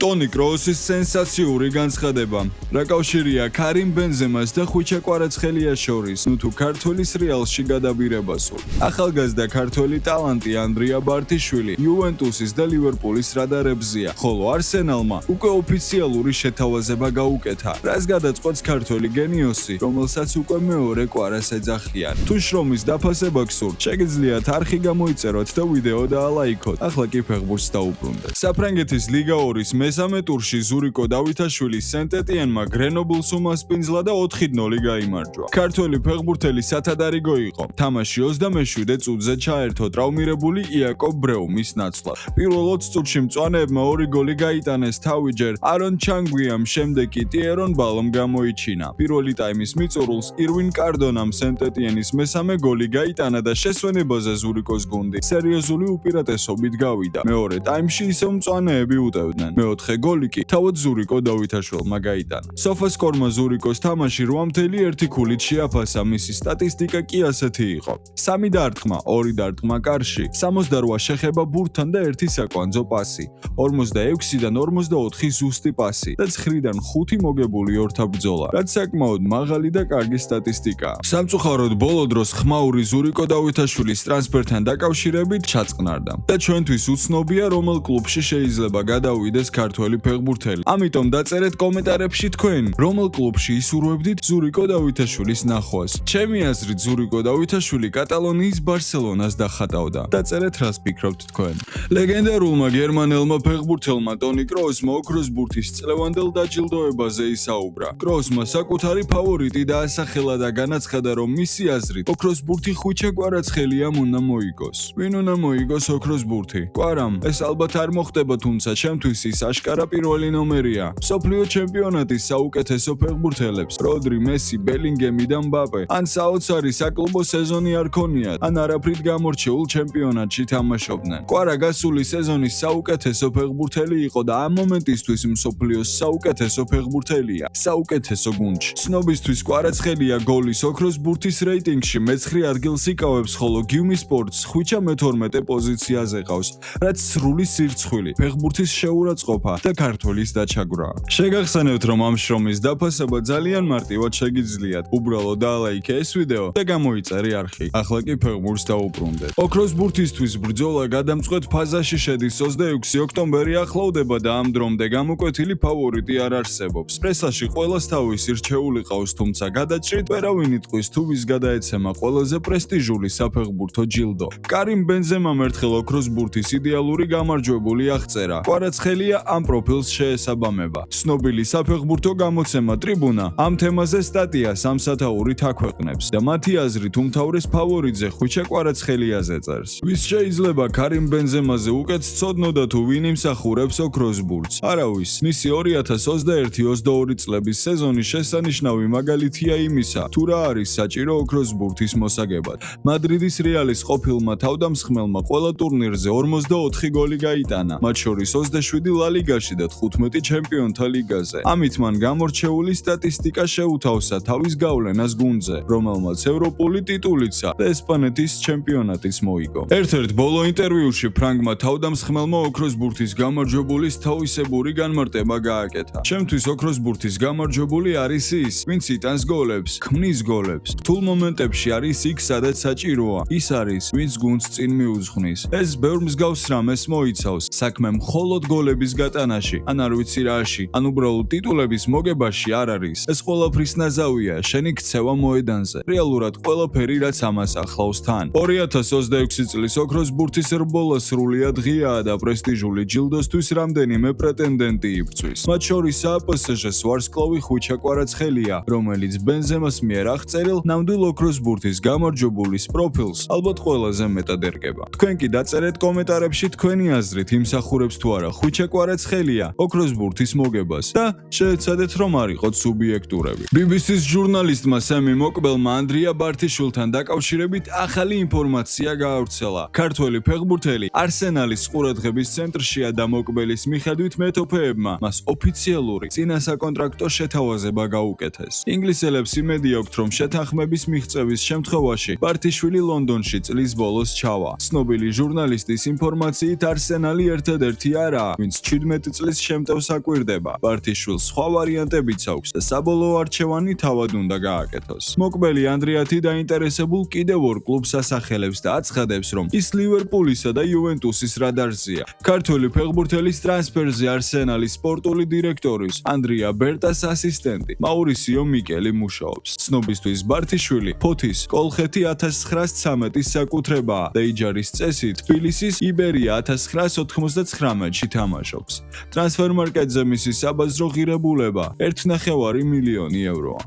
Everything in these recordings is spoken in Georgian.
ტონი კროუსის სენსაციური განცხადება. რა კავშირია ქარიმ ბენზემას და ხვიჩა კვარაცხელიას შორის, თუ ქართველის რეალში გადაბირებას. ახალგაზრდა ქართველი ტალანტი ანდრია ბართიშვილი იუვენტუსის და ლივერპულის რადარებზეა, ხოლო არსენალმა უკვე ოფიციალური შეთავაზება გაუკეთა, რაც გადაწყვეტს ქართველი გენიოსი, რომელსაც უკვე მეორე კვარას ეძახიან. თუ შრომის დაფასება გსურთ, შეგიძლიათ არხი გამოიწეროთ და ვიდეო დაალაიქოთ. ახლა კი ფეხბურთს დაუბრუნდეთ. საფრანგეთის ლიგა 2-ის მესამე ტურში ზურიკო დავითაშვილი სენტ-ეტიენმა გრენობლს უმასპინძლა და 4-0 გაიმარჯვა. ქართველი ფეხბურთელი სათადარიგო იყო. თამაში 27 წუთზე ჩაერთო ტრავმირებული იაკობ ბრეუმის ნაცვლად. პირველ 20 წუთში მწვანეებმა 2 გოლი გაიტანეს თავი ჯერ არონ ჩანგვიამ, შემდეგ კი ტიერონ ბალომ გამოიჩინა. პირველი ტაიმის მიწურულს ირვინ კარდონამ სენტ-ეტიენის მესამე გოლი გაიტანა და შესვენებაზე ზურიკოს გუნდი სერიოზული უპირატესობით გავიდა. მეორე ტაიმში ისევ მწვანეები უტევდნენ. მეოთხე გოლი კი თავად ზურიკო დავითაშვილმა გაიტანა. სოფასკორმა ზურიკოს თამაში 8.1 ქულით შეაფასა, მისი სტატისტიკა კი ასეთი იყო: 3 დარტყმა, 2 დარტყმა კარში, 68 შეხება ბურთთან და 1 საკვანძო პასი, 46-დან 44 ზუსტი პასი და 9-დან 5 მოგებული ორთაბრძოლა, რაც საკმაოდ მაღალი და კარგი სტატისტიკაა. სამწუხაროდ ბოლო დროს ხმაური ზურიკო დავითაშვილის ტრანსფერთან დაკავშირებით ჩაწყნარდა და ჩვენთვის უცნობია, რომელ კლუბში შეიძლება გადავიდეს ქართველი ფეხბურთელი. ამიტომ დაწერეთ კომენტარებში თქვენ, რომელ კლუბში ისურვებდით ზურიკო დავითაშვილის ნახვას. ჩემი აზრით ზურიკო დავითაშვილი კატალონიის ბარსელონას დახატავდა. დაწერეთ რას ფიქრობთ თქვენ. ლეგენდარულმა გერმანელმა ფეხბურთელმა ტონი კროუსმა ოქროს ბურთის წლევანდელ დაჯილდოებაზე ისაუბრა. კროუსმა საკუთარი ფავორიტი დაასახელა და განაცხადა, რომ მისი აზრით ოქროს ბურთი ხვიჩა კვარაცხელიამ უნდა მოიგოს. ვინ უნდა მოიგოს ოქროს ბურთი? კვარამ. ეს ალბათ არ მოხდება, თუმცა ჩემთვის ის აშკარა პირველი ნომერია. მსოფლიო ჩემპიონატის საუკეთესო ფეხბურთელებს როდრი, მესი, ბელინგემი და მბაპე ან საოცარი საკლუბო სეზონი არ ქონიათ, ან არაფრით გამორჩეულ ჩემპიონატში თამაშობდნენ. კვარა გასული სეზონის საუკეთესო ფეხბურთელი იყო და ამ მომენტისთვის მსოფლიოს საუკეთესო ფეხბურთელია, საუკეთესო გუნდში. ცნობისთვის კვარაცხელია გოლის ოქროს ბურთის რეიტინგში მე-9 ადგილს იკავებს, ხოლო გიუმი სპორტს ხვიჩა მე-12 პოზიციაზე ყავს, რაც სრული სირცხვილი, ფეხბურთის შეურაცხყოფა და ქართველის დაჩაგვრაა. შეგახსენებთ, რომ ამ შრომის დაფასება ძალიან მარტივად შეგიძლიათ. უბრალოდ დაალაიქე ეს ვიდეო და გამოიწერე არხი. ახლა კი ფეხბურთს დაუბრუნდეთ. ოქროს ბურთისთვის ბრძოლა გადამწყვეტ ფაზაში შედის. 26 ოქტომბერი ახლოვდება და ამ დრომდე გამოკვეთილი ფავორიტი არ არსებობს. პრესაში ყველას თავისი რჩეული ყავს, თუმცა გადაჭრით ვერავინ იტყვის თუ ვის გადაეცემა ყველაზე პრესტიჟული საფეხბურთო ჯილდო. კარიმ ბენზემამ ერთხელ ოქროს ბურთის იდეალური გამარჯვებული აღწერა. კვარაცხელია ამ პროფილს შეესაბამება. ცნობილი საფეხბურთო გამოცემა ტრიბუნა ამ თემაზე სტატიას ამსათაურით აქვეყნებს და მათი აზრით უმთავრეს ფავორიტზე ხვიჩა კვარაცხელიაზე წერს. ვის შეიძლება კარიმ ბენზემაზე უკეთ სცოდნოდა თუ ვინ იმსახურებს ოქროს ბურთს? არავის. მისი 2021-22 წლების სეზონი შესანიშნავი მაგალითია იმისა, თუ რა არის საჭირო ოქროს ბურთის მოსაგებად. მადრიდის რეალის ყოფილმა თავდამსხმელმა ყველა ტურნირზე 44 გოლი გაიტანა, მათ შორის 27 ლა ლიგაში და 15 ჩემპიონთა ლიგაზე. ამით მან გამორჩეული სტატისტიკა შეუთავსა თავის გავლენას გუნდზე, რომელმაც ევროპული ტიტულისა და ესპანეთის ჩემპიონატიც მოიგო. ერთ-ერთ ბოლო ინტერვიუში ფრანგმა თავდამსხმელმა ოქროს ბურთის გამარჯვებულის თავისებური განმარტება გააკეთა. ჩემთვის ოქროს ბურთის გამარჯვებული არის ის, ვინც იტანს გოლებს, ქმნის გოლებს. რთულ მომენტებში არის იქ, სადაც საჭიროა. ის არის, ვინც გუნდს წინ მიუძღვნის. ეს ბევრ მსგავს რამეს მოიცავს. საქმე მხოლოდ გოლების გატანაში, ან არ ვიცი რაში, ან უბრალოდ ტიტულების მოგებაში არ არის. ეს ყველაფრის ნაზავია, შენი ქცევა მოედანზე. რეალურად ყველაფერი, რაც ამას ახლავს თან. 2026 წლის ოქროს ბურთის რბოლა სრულიად ღიაა და პრესტიჟული ჯილდოსთვის რამდენიმე პრეტენდენტი იბრძვის. მათ შორისაა PSG-ს ვარსკვლავი ხვიჩა კვარაცხელია, რომელიც ბენზემას მიერ აღწერილ ნამდვილ ოქროს ბურთის გამარჯვებულის პროფილს ალბათ ყველაზე მეტად ერგება. თქვენ კი დაწერეთ კომენტარებში თქვენი აზრით, იმსახურებს თუ არა ხვიჩა კვარაცხელია ოქროს ბურთის მოგებას და შეეცადეთ, რომ არ იყოთ სუბიექტურები. BBC-ს ჟურნალისტმა სემი მოკბელმა ანდრია ბართიშვილთან დაკავშირებით ახალი ინფორმაცია გაავრცელა. ქართველი ფეხბურთელი არსენალის ყურადღების ცენტრშია და მოკბელის მიხედვით მეტოფეებმა მას ოფიციალური წინა საკონტრაქტო შეთავაზება გაუკეთეს. ინგლისელებს იმედი აქვთ, რომ შეთანხმების მიღწევის შემთხვევაში ბართიშვილი ლონდონში წლის ბოლოს ჩავა. ცნობილი ჟურნალისტის ინფორმაციით არსენალი ერთადერთი არაა, ვინც 11 წლის შემტევ საკვირდება. ბართიშვილს სხვა ვარიანტებიც აქვს და საბოლოო არჩევანი თავად უნდა გააკეთოს. მოკბელი ანდრიათი დაინტერესებულ კიდევ ორ კლუბს ასახელებს და აცხადებს, რომ ის ლივერპულისა და იუვენტუსის რადარზეა. ქართველი ფეხბურთელის ტრანსფერზე არსენალის სპორტული დირექტორის ანდრია ბერტას ასისტენტი მაურისიო მიკელი მუშაობს. ცნობისთვის ბართიშვილი ფოთის კოლხეთი 1913-ის საკუთრებაა და იჯარის წესით თბილისის იბერია 1999-ში თამაშობს. ტრანსფერმარკეტზე მისი საბაზრო ღირებულება 1,5 მილიონი ევროა.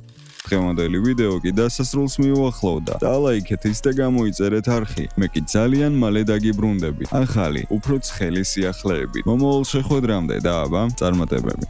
დღევანდელი ვიდეო კი დასასრულს მიუახლოვდა. დალაიქეთ ის და გამოიწერეთ არხი. მე კი ძალიან მალე დაგიბრუნდები. ახალი, უფრო ცხელი სიახლეებით. მომავალ შეხვედრამდე და აბა, წარმატებები.